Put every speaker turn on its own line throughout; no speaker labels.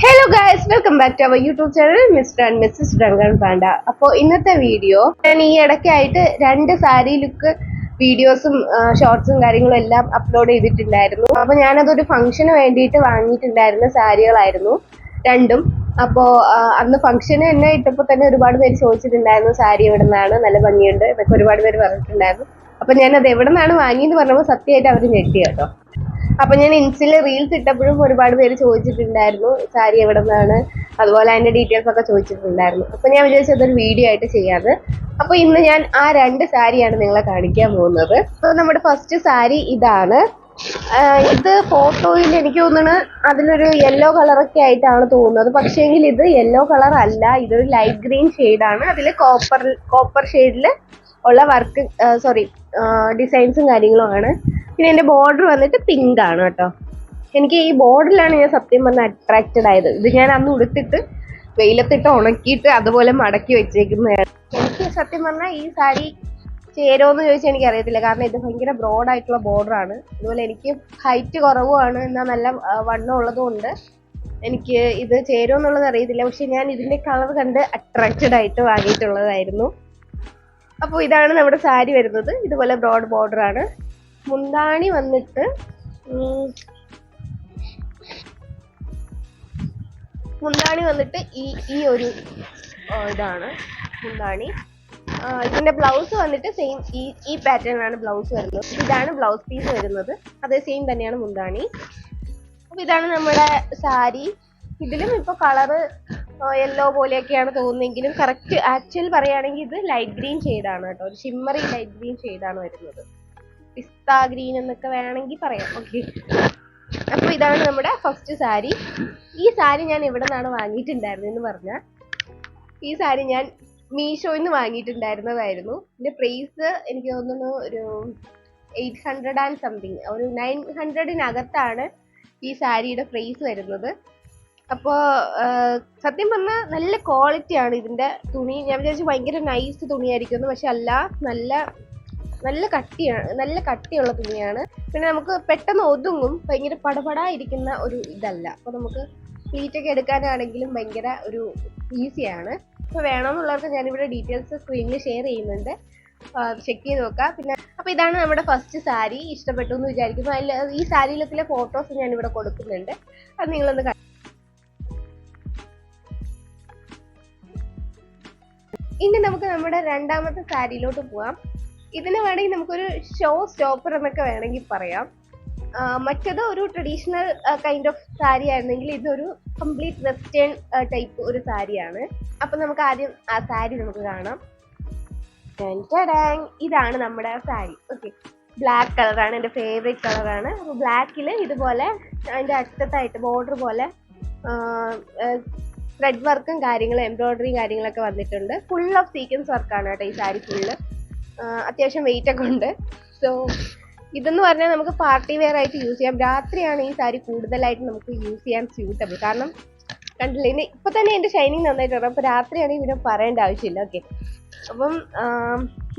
Hello guys, welcome back to our YouTube channel mister and missus Duncan Panda. അപ്പോൾ ഇന്നത്തെ video ഞാൻ ഈ ഇടയ്ക്കായിട്ട് 2 sari look വീഡിയോസും ഷോർട്സും കാര്യങ്ങളും എല്ലാം അപ്ലോഡ് ചെയ്തിട്ടുണ്ടായിരുന്നു. അപ്പോൾ ഞാനതൊരു ഫംഗ്ഷന് വേണ്ടിയിട്ട് വാങ്ങിയിട്ടുണ്ടായിരുന്ന സാരികളായിരുന്നു രണ്ടും. അപ്പോൾ അന്ന് ഫംഗ്ഷന് എന്നെ ഇട്ടപ്പോൾ തന്നെ ഒരുപാട് പേര് ചോദിച്ചിട്ടുണ്ടായിരുന്നു സാരി എവിടെ നിന്നാണ്, നല്ല ഭംഗിയുണ്ട് എന്നൊക്കെ ഒരുപാട് പേര് പറഞ്ഞിട്ടുണ്ടായിരുന്നു. അപ്പോൾ ഞാനത് എവിടെ നിന്നാണ് വാങ്ങിയെന്ന് പറഞ്ഞപ്പോൾ സത്യമായിട്ട് അവർ ഞെട്ടി കേട്ടോ. അപ്പൊ ഞാൻ ഇൻസ്റ്റയില് റീൽസ് ഇട്ടപ്പോഴും ഒരുപാട് പേര് ചോദിച്ചിട്ടുണ്ടായിരുന്നു സാരി എവിടെ നിന്നാണ്, അതുപോലെ അതിന്റെ ഡീറ്റെയിൽസ് ഒക്കെ ചോദിച്ചിട്ടുണ്ടായിരുന്നു. അപ്പൊ ഞാൻ വിചാരിച്ചു അതൊരു വീഡിയോ ആയിട്ട് ചെയ്യാതെ. അപ്പൊ ഇന്ന് ഞാൻ ആ 2 സാരിയാണ് നിങ്ങളെ കാണിക്കാൻ പോകുന്നത്. അപ്പൊ നമ്മുടെ ഫസ്റ്റ് സാരി ഇതാണ്. ഇത് ഫോട്ടോയിൽ എനിക്ക് തോന്നുന്നു അതിലൊരു യെല്ലോ കളറൊക്കെ ആയിട്ടാണ് തോന്നുന്നത്, പക്ഷേങ്കിൽ ഇത് യെല്ലോ കളർ അല്ല, ഇതൊരു ലൈറ്റ് ഗ്രീൻ ഷെയ്ഡാണ്. അതിൽ കോപ്പർ ഷെയ്ഡിൽ ഉള്ള വർക്ക് ഡിസൈൻസും കാര്യങ്ങളും ആണ്. പിന്നെ എൻ്റെ ബോർഡർ വന്നിട്ട് പിങ്ക് ആണ് കേട്ടോ. എനിക്ക് ഈ ബോർഡറിലാണ് ഞാൻ സത്യം പറഞ്ഞാൽ അട്രാക്റ്റഡ് ആയത്. ഇത് ഞാൻ അന്ന് ഉടുത്തിട്ട് വെയിലത്തിട്ട് ഉണക്കിയിട്ട് അതുപോലെ മടക്കി വെച്ചേക്കുന്നതാണ്. എനിക്ക് സത്യം പറഞ്ഞാൽ ഈ സാരി ചേരുമെന്ന് ചോദിച്ചാൽ എനിക്കറിയത്തില്ല, കാരണം ഇത് ഭയങ്കര ബ്രോഡായിട്ടുള്ള ബോർഡറാണ്. അതുപോലെ എനിക്ക് ഹൈറ്റ് കുറവുമാണ്, എന്നാൽ നല്ല വണ്ണം ഉള്ളതുകൊണ്ട് എനിക്ക് ഇത് ചേരുമെന്നുള്ളത് അറിയത്തില്ല. പക്ഷെ ഞാൻ ഇതിൻ്റെ കളർ കണ്ട് അട്രാക്റ്റഡ് ആയിട്ട് വാങ്ങിയിട്ടുള്ളതായിരുന്നു. അപ്പോൾ ഇതാണ് നമ്മുടെ സാരി വരുന്നത്. ഇതുപോലെ ബ്രോഡ് ബോർഡറാണ്. മുന്താണി വന്നിട്ട് ഈ ഒരു ഇതാണ് മുന്താണി. ഇതിന്റെ ബ്ലൗസ് വന്നിട്ട് സെയിം ഈ പാറ്റേണിലാണ് ബ്ലൗസ് വരുന്നത്. ഇതാണ് ബ്ലൗസ് പീസ് വരുന്നത്, അതേ സെയിം തന്നെയാണ് മുന്താണി. അപ്പോൾ ഇതാണ് നമ്മുടെ സാരി. ഇതിലും ഇപ്പോൾ കളറ് യെല്ലോ പോലെയൊക്കെയാണ് തോന്നുന്നെങ്കിലും കറക്റ്റ് ആക്ച്വൽ പറയുകയാണെങ്കിൽ ഇത് ലൈറ്റ് ഗ്രീൻ ഷെയ്ഡാണ് കേട്ടോ. ഒരു ഷിമ്മറി ലൈറ്റ് ഗ്രീൻ ഷെയ്ഡാണ് വരുന്നത്. പിസ്ത ഗ്രീൻ എന്നൊക്കെ വേണമെങ്കിൽ പറയാം. ഓക്കെ, അപ്പോൾ ഇതാണ് നമ്മുടെ ഫസ്റ്റ് സാരി. ഈ സാരി ഞാൻ എവിടെ നിന്നാണ് വാങ്ങിയിട്ടുണ്ടായിരുന്നതെന്ന് പറഞ്ഞാൽ, ഈ സാരി ഞാൻ മീഷോയിൽ നിന്ന് വാങ്ങിയിട്ടുണ്ടായിരുന്നതായിരുന്നു. ഇതിൻ്റെ പ്രൈസ് എനിക്ക് തോന്നുന്നു ഒരു 800 ആൻഡ് സംതിങ്, ഒരു 900-നകത്താണ് ഈ സാരിയുടെ പ്രൈസ് വരുന്നത്. അപ്പോൾ സത്യം പറഞ്ഞാൽ നല്ല ക്വാളിറ്റിയാണ് ഇതിൻ്റെ തുണി. ഞാൻ വിചാരിച്ചു ഭയങ്കര നൈസ് തുണിയായിരിക്കുമെന്ന്, പക്ഷെ അല്ല, നല്ല കട്ടിയുള്ള തുണിയാണ്. പിന്നെ നമുക്ക് പെട്ടെന്ന് ഒതുങ്ങും, ഭയങ്കര പടപടാ ഇരിക്കുന്ന ഒരു ഇതല്ല. അപ്പോൾ നമുക്ക് പ്ലീറ്റൊക്കെ എടുക്കാനാണെങ്കിലും ഭയങ്കര ഒരു ഈസിയാണ്. അപ്പോൾ വേണമെന്നുള്ളവർക്ക് ഞാനിവിടെ ഡീറ്റെയിൽസ് സ്ക്രീനിൽ ഷെയർ ചെയ്യുന്നുണ്ട്, ചെക്ക് ചെയ്ത് നോക്കാം. പിന്നെ അപ്പോൾ ഇതാണ് നമ്മുടെ ഫസ്റ്റ് സാരി. ഇഷ്ടപ്പെട്ടു എന്ന് വിചാരിക്കുന്നു. അതിൽ ഈ സാരിയിലെ ഫോട്ടോസ് ഞാനിവിടെ കൊടുക്കുന്നുണ്ട്, അത് നിങ്ങളൊന്ന് ഇനി നമുക്ക് നമ്മുടെ രണ്ടാമത്തെ സാരിയിലോട്ട് പോവാം. ഇതിന് വേണമെങ്കിൽ നമുക്കൊരു ഷോ സ്റ്റോപ്പർ എന്നൊക്കെ വേണമെങ്കിൽ പറയാം. മറ്റത് ഒരു ട്രഡീഷണൽ കൈൻഡ് ഓഫ് സാരി ആയിരുന്നെങ്കിൽ ഇതൊരു കംപ്ലീറ്റ് വെസ്റ്റേൺ ടൈപ്പ് ഒരു സാരിയാണ്. അപ്പം നമുക്ക് ആദ്യം ആ സാരി നമുക്ക് കാണാം. ഇതാണ് നമ്മുടെ സാരി. ഓക്കെ, ബ്ലാക്ക് കളറാണ്, എൻ്റെ ഫേവറേറ്റ് കളറാണ്. അപ്പോൾ ബ്ലാക്കിൽ ഇതുപോലെ അതിൻ്റെ അറ്റത്തായിട്ട് ബോർഡർ പോലെ ത്രെഡ് വർക്കും കാര്യങ്ങളും എംബ്രോയിഡറിയും കാര്യങ്ങളൊക്കെ വന്നിട്ടുണ്ട്. ഫുൾ ഓഫ് സീക്വൻസ് വർക്കാണ് കേട്ടോ ഈ സാരി ഫുള്ള്. അത്യാവശ്യം വെയിറ്റ് ഒക്കെ ഉണ്ട്. സോ ഇതെന്ന് പറഞ്ഞാൽ നമുക്ക് പാർട്ടി വെയർ ആയിട്ട് യൂസ് ചെയ്യാം. രാത്രിയാണ് ഈ സാരി കൂടുതലായിട്ട് നമുക്ക് യൂസ് ചെയ്യാൻ സ്യൂട്ടബിൾ. കാരണം കണ്ടില്ലേ, ഇനി ഇപ്പം തന്നെ എൻ്റെ ഷൈനിങ് നന്നായിട്ടുണ്ട്. അപ്പോൾ രാത്രിയാണെങ്കിൽ പിന്നെ പറയേണ്ട ആവശ്യമില്ല. ഓക്കെ, അപ്പം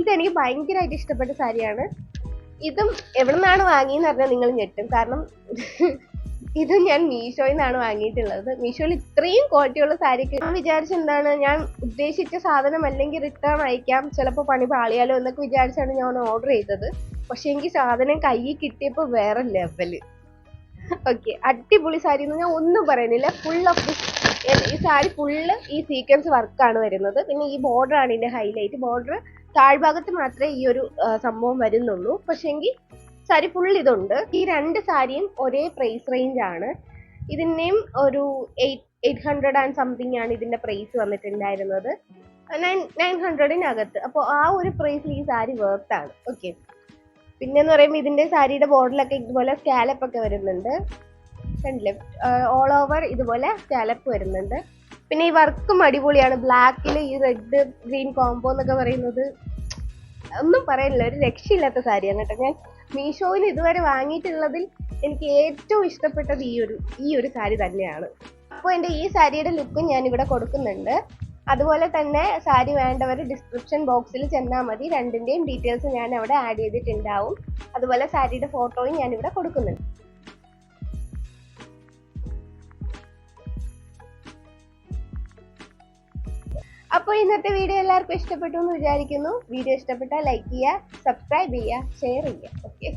ഇതെനിക്ക് ഭയങ്കരമായിട്ട് ഇഷ്ടപ്പെട്ട സാരിയാണ്. ഇതും എവിടെ നിന്നാണ് വാങ്ങിയെന്ന് പറഞ്ഞാൽ നിങ്ങൾ ഞെട്ടും. കാരണം ഇത് ഞാൻ മീഷോയിൽ നിന്നാണ് വാങ്ങിയിട്ടുള്ളത്. മീഷോയിൽ ഇത്രയും ക്വാളിറ്റിയുള്ള സാരിക്ക് ഞാൻ വിചാരിച്ചെന്താണ്, ഞാൻ ഉദ്ദേശിച്ച സാധനം അല്ലെങ്കിൽ റിട്ടേൺ അയക്കാം, ചിലപ്പോൾ പണി പാളിയാലോ എന്നൊക്കെ വിചാരിച്ചാണ് ഞാൻ ഓർഡർ ചെയ്തത്. പക്ഷെ എനിക്ക് സാധനം കയ്യിൽ കിട്ടിയപ്പോൾ വേറെ ലെവല്. ഓക്കെ, അടിപൊളി സാരി എന്ന് ഞാൻ ഒന്നും പറയുന്നില്ല. ഫുൾ ഓഫ് ഈ സാരി ഫുള്ള് ഈ സീക്വൻസ് വർക്കാണ് വരുന്നത്. പിന്നെ ഈ ബോർഡറാണ് ഇതിൻ്റെ ഹൈലൈറ്റ്. ബോർഡർ താഴ്ഭാഗത്ത് മാത്രമേ ഈ ഒരു സംഭവം വരുന്നുള്ളൂ, പക്ഷേങ്കിൽ സാരി ഫുൾ ഇതുണ്ട്. ഈ 2 സാരിയും ഒരേ പ്രൈസ് റേഞ്ച് ആണ്. ഇതിൻ്റെയും ഒരു 800 ആൻഡ് സംതിങ് ആണ് ഇതിൻ്റെ പ്രൈസ് വന്നിട്ടുണ്ടായിരുന്നത്, 900-നകത്ത്. അപ്പോൾ ആ ഒരു പ്രൈസിൽ ഈ സാരി വേർത്താണ്. ഓക്കെ, പിന്നെന്ന് പറയുമ്പോൾ ഇതിൻ്റെ സാരിയുടെ ബോർഡറിലൊക്കെ ഇതുപോലെ സ്കാലപ്പ് ഒക്കെ വരുന്നുണ്ട്. കണ്ടില്ലേ, ഓൾ ഓവർ ഇതുപോലെ സ്കാലപ്പ് വരുന്നുണ്ട്. പിന്നെ ഈ വർക്കും അടിപൊളിയാണ്. ബ്ലാക്കിൽ ഈ റെഡ് ഗ്രീൻ കോംബോ എന്നൊക്കെ പറയുന്നത് ഒന്നും പറയാനില്ല, ഒരു രക്ഷയില്ലാത്ത സാരിയാണ് കേട്ടോ. ഞാൻ മീഷോയിൽ ഇതുവരെ വാങ്ങിയിട്ടുള്ളതിൽ എനിക്ക് ഏറ്റവും ഇഷ്ടപ്പെട്ടത് ഈ ഒരു സാരി തന്നെയാണ്. അപ്പോൾ എൻ്റെ ഈ സാരിയുടെ ലുക്കും ഞാനിവിടെ കൊടുക്കുന്നുണ്ട്. അതുപോലെ തന്നെ സാരി വേണ്ടവർ ഡിസ്ക്രിപ്ഷൻ ബോക്സിൽ ചെന്നാൽ മതി, രണ്ടിൻ്റെയും ഡീറ്റെയിൽസ് ഞാൻ അവിടെ ആഡ് ചെയ്തിട്ടുണ്ടാവും. അതുപോലെ സാരിയുടെ ഫോട്ടോയും ഞാനിവിടെ കൊടുക്കുന്നുണ്ട്. അപ്പോൾ ഇന്നത്തെ വീഡിയോ എല്ലാവർക്കും ഇഷ്ടപ്പെട്ടു എന്ന് വിചാരിക്കുന്നു. വീഡിയോ ഇഷ്ടപ്പെട്ടാൽ ലൈക്ക് ചെയ്യുക, സബ്സ്ക്രൈബ് ചെയ്യുക, ഷെയർ ചെയ്യുക. ഓക്കെ.